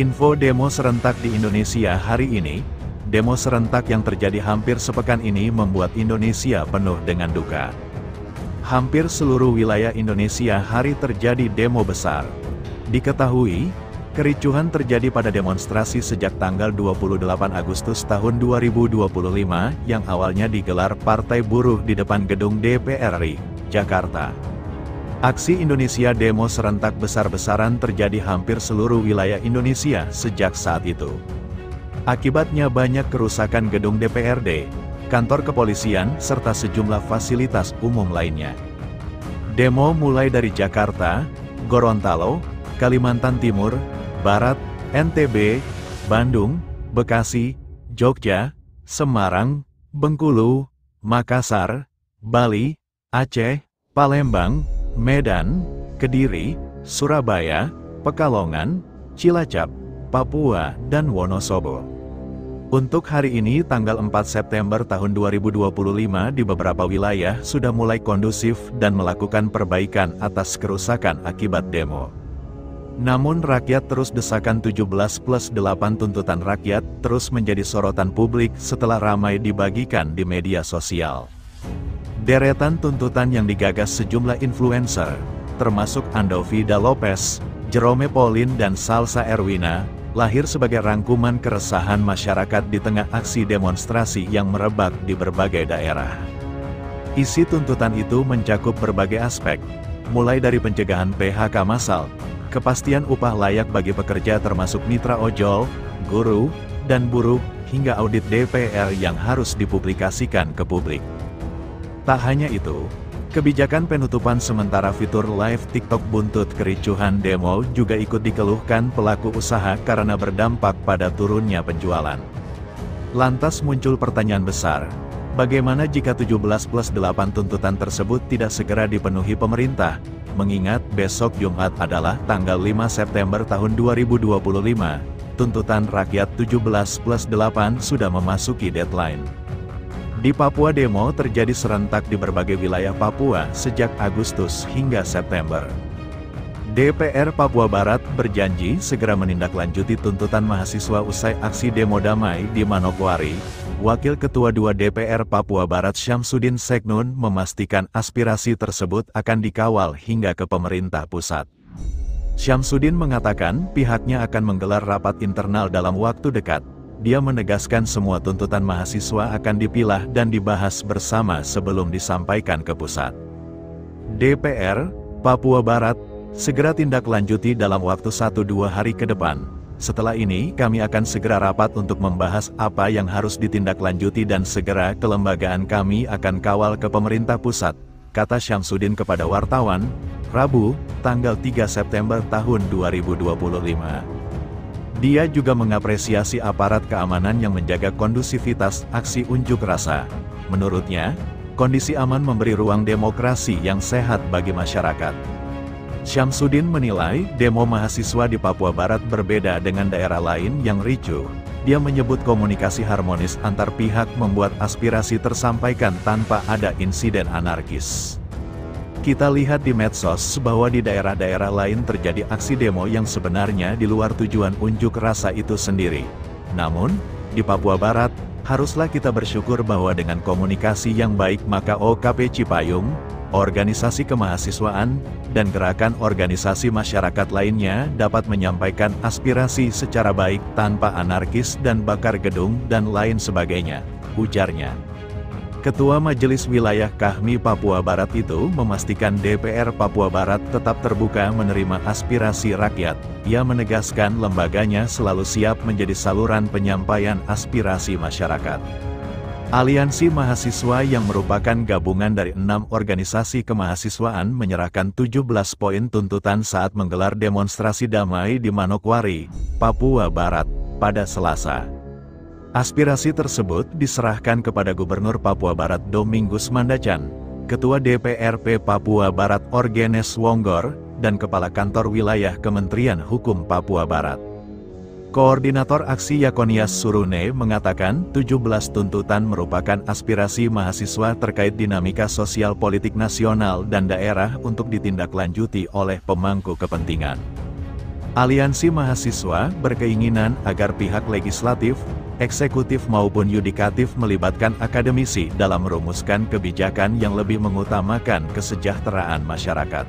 Info demo serentak di Indonesia hari ini. Demo serentak yang terjadi hampir sepekan ini membuat Indonesia penuh dengan duka. Hampir seluruh wilayah Indonesia hari terjadi demo besar. Diketahui, kericuhan terjadi pada demonstrasi sejak tanggal 28 Agustus tahun 2025 yang awalnya digelar Partai Buruh di depan gedung DPR RI, Jakarta. Aksi Indonesia demo serentak besar-besaran terjadi hampir seluruh wilayah Indonesia sejak saat itu. Akibatnya banyak kerusakan gedung DPRD, kantor kepolisian, serta sejumlah fasilitas umum lainnya. Demo mulai dari Jakarta, Gorontalo, Kalimantan Timur, Barat, NTB, Bandung, Bekasi, Jogja, Semarang, Bengkulu, Makassar, Bali, Aceh, Palembang, Medan, Kediri, Surabaya, Pekalongan, Cilacap, Papua, dan Wonosobo. Untuk hari ini tanggal 4 September tahun 2025 di beberapa wilayah sudah mulai kondusif dan melakukan perbaikan atas kerusakan akibat demo. Namun rakyat terus desakan 17+8 tuntutan rakyat terus menjadi sorotan publik setelah ramai dibagikan di media sosial. Deretan tuntutan yang digagas sejumlah influencer, termasuk Andovida Lopez, Jerome Pauline dan Salsa Erwina, lahir sebagai rangkuman keresahan masyarakat di tengah aksi demonstrasi yang merebak di berbagai daerah. Isi tuntutan itu mencakup berbagai aspek, mulai dari pencegahan PHK massal, kepastian upah layak bagi pekerja termasuk mitra ojol, guru, dan buruh, hingga audit DPR yang harus dipublikasikan ke publik. Tak hanya itu, kebijakan penutupan sementara fitur live TikTok buntut kericuhan demo juga ikut dikeluhkan pelaku usaha karena berdampak pada turunnya penjualan. Lantas muncul pertanyaan besar, bagaimana jika 17+8 tuntutan tersebut tidak segera dipenuhi pemerintah, mengingat besok Jumat adalah tanggal 5 September tahun 2025, tuntutan rakyat 17+8 sudah memasuki deadline. Di Papua demo terjadi serentak di berbagai wilayah Papua sejak Agustus hingga September. DPR Papua Barat berjanji segera menindaklanjuti tuntutan mahasiswa usai aksi demo damai di Manokwari. Wakil Ketua 2 DPR Papua Barat Syamsuddin Seknun memastikan aspirasi tersebut akan dikawal hingga ke pemerintah pusat. Syamsuddin mengatakan pihaknya akan menggelar rapat internal dalam waktu dekat. Dia menegaskan semua tuntutan mahasiswa akan dipilah dan dibahas bersama sebelum disampaikan ke pusat. DPR Papua Barat segera tindak lanjuti dalam waktu 1-2 hari ke depan. Setelah ini kami akan segera rapat untuk membahas apa yang harus ditindaklanjuti dan segera kelembagaan kami akan kawal ke pemerintah pusat, kata Syamsuddin kepada wartawan, Rabu, tanggal 3 September tahun 2025. Dia juga mengapresiasi aparat keamanan yang menjaga kondusivitas aksi unjuk rasa. Menurutnya, kondisi aman memberi ruang demokrasi yang sehat bagi masyarakat. Syamsuddin menilai demo mahasiswa di Papua Barat berbeda dengan daerah lain yang ricuh. Dia menyebut komunikasi harmonis antar pihak membuat aspirasi tersampaikan tanpa ada insiden anarkis. Kita lihat di medsos bahwa di daerah-daerah lain terjadi aksi demo yang sebenarnya di luar tujuan unjuk rasa itu sendiri. Namun, di Papua Barat, haruslah kita bersyukur bahwa dengan komunikasi yang baik maka OKP Cipayung, organisasi kemahasiswaan, dan gerakan organisasi masyarakat lainnya dapat menyampaikan aspirasi secara baik tanpa anarkis dan bakar gedung dan lain sebagainya, ujarnya. Ketua Majelis Wilayah KHMI Papua Barat itu memastikan DPR Papua Barat tetap terbuka menerima aspirasi rakyat. Ia menegaskan lembaganya selalu siap menjadi saluran penyampaian aspirasi masyarakat. Aliansi Mahasiswa yang merupakan gabungan dari 6 organisasi kemahasiswaan menyerahkan 17 poin tuntutan saat menggelar demonstrasi damai di Manokwari, Papua Barat, pada Selasa. Aspirasi tersebut diserahkan kepada Gubernur Papua Barat Domingus Mandacan, Ketua DPRP Papua Barat Orgenes Wonggor, dan Kepala Kantor Wilayah Kementerian Hukum Papua Barat. Koordinator Aksi Yakonias Surune mengatakan 17 tuntutan merupakan aspirasi mahasiswa terkait dinamika sosial politik nasional dan daerah untuk ditindaklanjuti oleh pemangku kepentingan. Aliansi mahasiswa berkeinginan agar pihak legislatif, eksekutif maupun yudikatif melibatkan akademisi dalam merumuskan kebijakan yang lebih mengutamakan kesejahteraan masyarakat.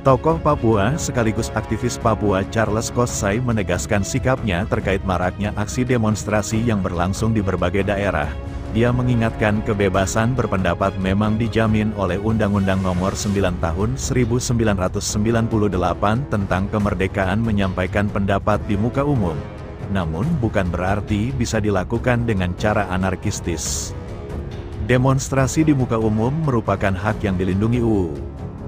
Tokoh Papua sekaligus aktivis Papua Charles Kossai menegaskan sikapnya terkait maraknya aksi demonstrasi yang berlangsung di berbagai daerah. Dia mengingatkan kebebasan berpendapat memang dijamin oleh Undang-Undang Nomor 9 Tahun 1998 tentang kemerdekaan menyampaikan pendapat di muka umum. Namun bukan berarti bisa dilakukan dengan cara anarkistis. Demonstrasi di muka umum merupakan hak yang dilindungi UU.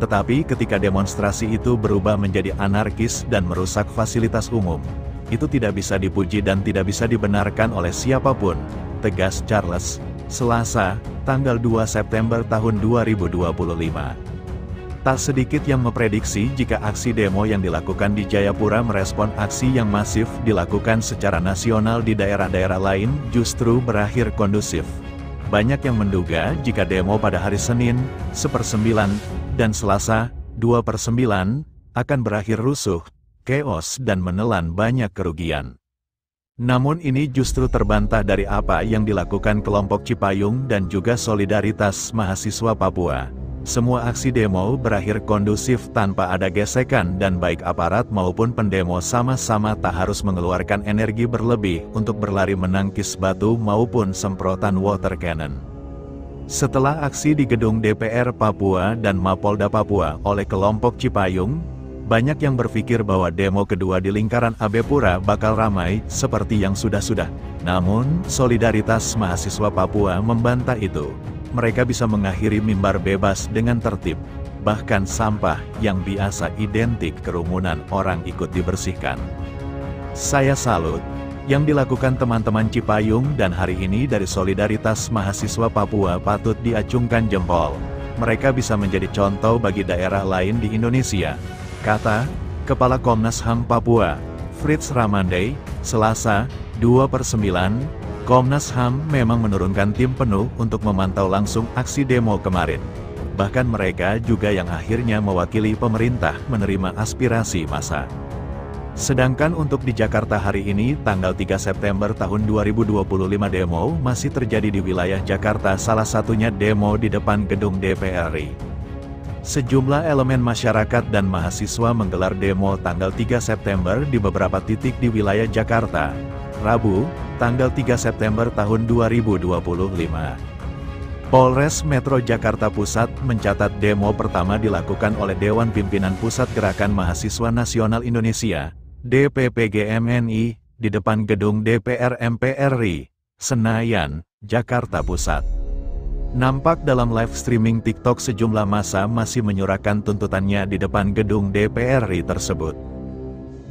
Tetapi ketika demonstrasi itu berubah menjadi anarkis dan merusak fasilitas umum, itu tidak bisa dipuji dan tidak bisa dibenarkan oleh siapapun, tegas Charles, Selasa, tanggal 2 September tahun 2025. Tak sedikit yang memprediksi jika aksi demo yang dilakukan di Jayapura merespon aksi yang masif dilakukan secara nasional di daerah-daerah lain justru berakhir kondusif. Banyak yang menduga jika demo pada hari Senin, 1/9, dan Selasa, 2/9, akan berakhir rusuh, keos dan menelan banyak kerugian. Namun ini justru terbantah dari apa yang dilakukan kelompok Cipayung dan juga Solidaritas Mahasiswa Papua. Semua aksi demo berakhir kondusif tanpa ada gesekan dan baik aparat maupun pendemo sama-sama tak harus mengeluarkan energi berlebih untuk berlari menangkis batu maupun semprotan water cannon. Setelah aksi di gedung DPR Papua dan Mapolda Papua oleh kelompok Cipayung, banyak yang berpikir bahwa demo kedua di lingkaran Abepura bakal ramai seperti yang sudah-sudah. Namun, Solidaritas Mahasiswa Papua membantah itu. Mereka bisa mengakhiri mimbar bebas dengan tertib. Bahkan sampah yang biasa identik kerumunan orang ikut dibersihkan. Saya salut yang dilakukan teman-teman Cipayung dan hari ini dari Solidaritas Mahasiswa Papua patut diacungkan jempol. Mereka bisa menjadi contoh bagi daerah lain di Indonesia, kata Kepala Komnas HAM Papua, Fritz Ramandai, Selasa, 2/9, Komnas HAM memang menurunkan tim penuh untuk memantau langsung aksi demo kemarin. Bahkan mereka juga yang akhirnya mewakili pemerintah menerima aspirasi massa. Sedangkan untuk di Jakarta hari ini, tanggal 3 September tahun 2025 demo masih terjadi di wilayah Jakarta, salah satunya demo di depan gedung DPR RI. Sejumlah elemen masyarakat dan mahasiswa menggelar demo tanggal 3 September di beberapa titik di wilayah Jakarta. Rabu, tanggal 3 September tahun 2025. Polres Metro Jakarta Pusat mencatat demo pertama dilakukan oleh Dewan Pimpinan Pusat Gerakan Mahasiswa Nasional Indonesia, DPPGMNI, di depan gedung DPR MPR RI, Senayan, Jakarta Pusat. Nampak dalam live streaming TikTok sejumlah massa masih menyuarakan tuntutannya di depan gedung DPR RI tersebut.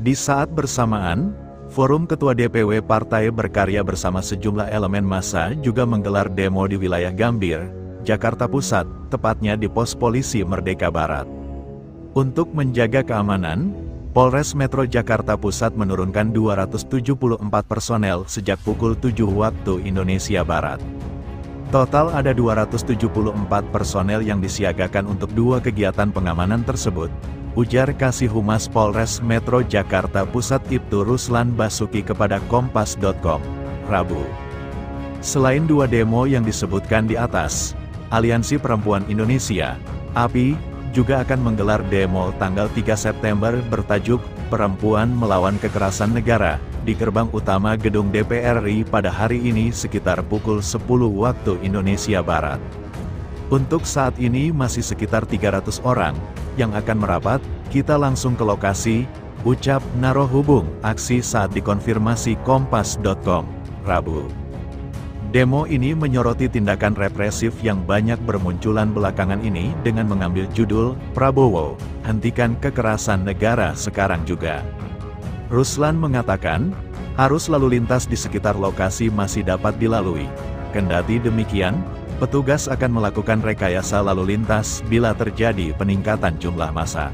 Di saat bersamaan, Forum Ketua DPW Partai Berkarya bersama sejumlah elemen massa juga menggelar demo di wilayah Gambir, Jakarta Pusat, tepatnya di pos polisi Merdeka Barat. Untuk menjaga keamanan, Polres Metro Jakarta Pusat menurunkan 274 personel sejak pukul 7 waktu Indonesia Barat. Total ada 274 personel yang disiagakan untuk dua kegiatan pengamanan tersebut, ujar Kasih Humas Polres Metro Jakarta Pusat Ibtu Ruslan Basuki kepada Kompas.com, Rabu. Selain dua demo yang disebutkan di atas, Aliansi Perempuan Indonesia, API, juga akan menggelar demo tanggal 3 September bertajuk Perempuan Melawan Kekerasan Negara, di gerbang utama gedung DPR RI pada hari ini sekitar pukul 10 waktu Indonesia Barat. Untuk saat ini masih sekitar 300 orang yang akan merapat, kita langsung ke lokasi, ucap Narohubung aksi saat dikonfirmasi Kompas.com, Rabu. Demo ini menyoroti tindakan represif yang banyak bermunculan belakangan ini dengan mengambil judul, Prabowo, hentikan kekerasan negara sekarang juga. Ruslan mengatakan, arus lalu lintas di sekitar lokasi masih dapat dilalui. Kendati demikian, petugas akan melakukan rekayasa lalu lintas bila terjadi peningkatan jumlah massa.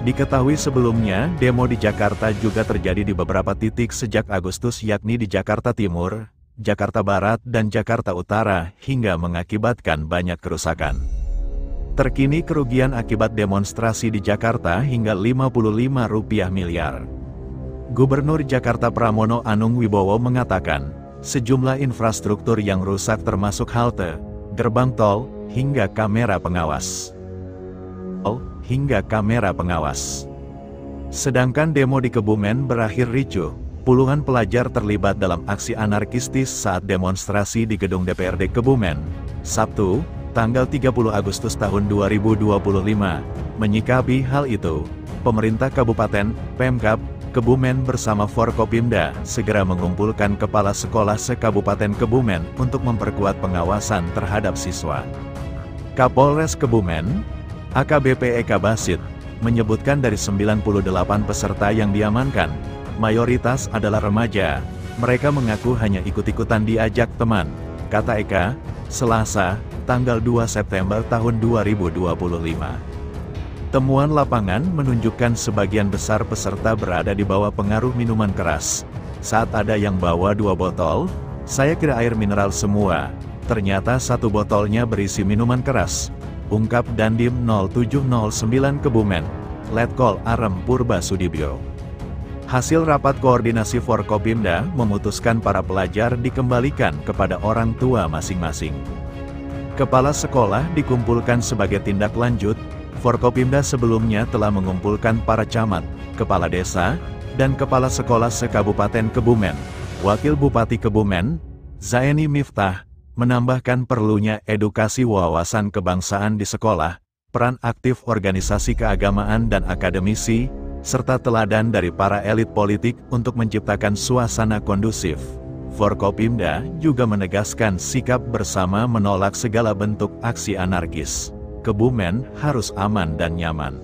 Diketahui sebelumnya, demo di Jakarta juga terjadi di beberapa titik sejak Agustus, yakni di Jakarta Timur, Jakarta Barat dan Jakarta Utara, hingga mengakibatkan banyak kerusakan. Terkini kerugian akibat demonstrasi di Jakarta hingga Rp55 miliar. Gubernur Jakarta Pramono Anung Wibowo mengatakan, sejumlah infrastruktur yang rusak termasuk halte, gerbang tol, hingga kamera pengawas. Sedangkan demo di Kebumen berakhir ricuh, puluhan pelajar terlibat dalam aksi anarkistis saat demonstrasi di gedung DPRD Kebumen, Sabtu, tanggal 30 Agustus tahun 2025. Menyikapi hal itu, pemerintah Kabupaten, Pemkab, Kebumen bersama Forkopimda segera mengumpulkan kepala sekolah se-Kabupaten Kebumen untuk memperkuat pengawasan terhadap siswa. Kapolres Kebumen, AKBP Eka Basit, menyebutkan dari 98 peserta yang diamankan, mayoritas adalah remaja. Mereka mengaku hanya ikut-ikutan diajak teman, kata Eka, Selasa, tanggal 2 September tahun 2025. Temuan lapangan menunjukkan sebagian besar peserta berada di bawah pengaruh minuman keras. Saat ada yang bawa 2 botol, saya kira air mineral semua. Ternyata 1 botolnya berisi minuman keras. Ungkap Dandim 0709 Kebumen, Letkol Arem Purba Sudibyo. Hasil rapat koordinasi Forkopimda memutuskan para pelajar dikembalikan kepada orang tua masing-masing. Kepala sekolah dikumpulkan sebagai tindak lanjut. Forkopimda sebelumnya telah mengumpulkan para camat, kepala desa, dan kepala sekolah se-Kabupaten Kebumen. Wakil Bupati Kebumen, Zaini Miftah, menambahkan perlunya edukasi wawasan kebangsaan di sekolah, peran aktif organisasi keagamaan dan akademisi, serta teladan dari para elit politik untuk menciptakan suasana kondusif. Forkopimda juga menegaskan sikap bersama menolak segala bentuk aksi anarkis. Kebumen harus aman dan nyaman.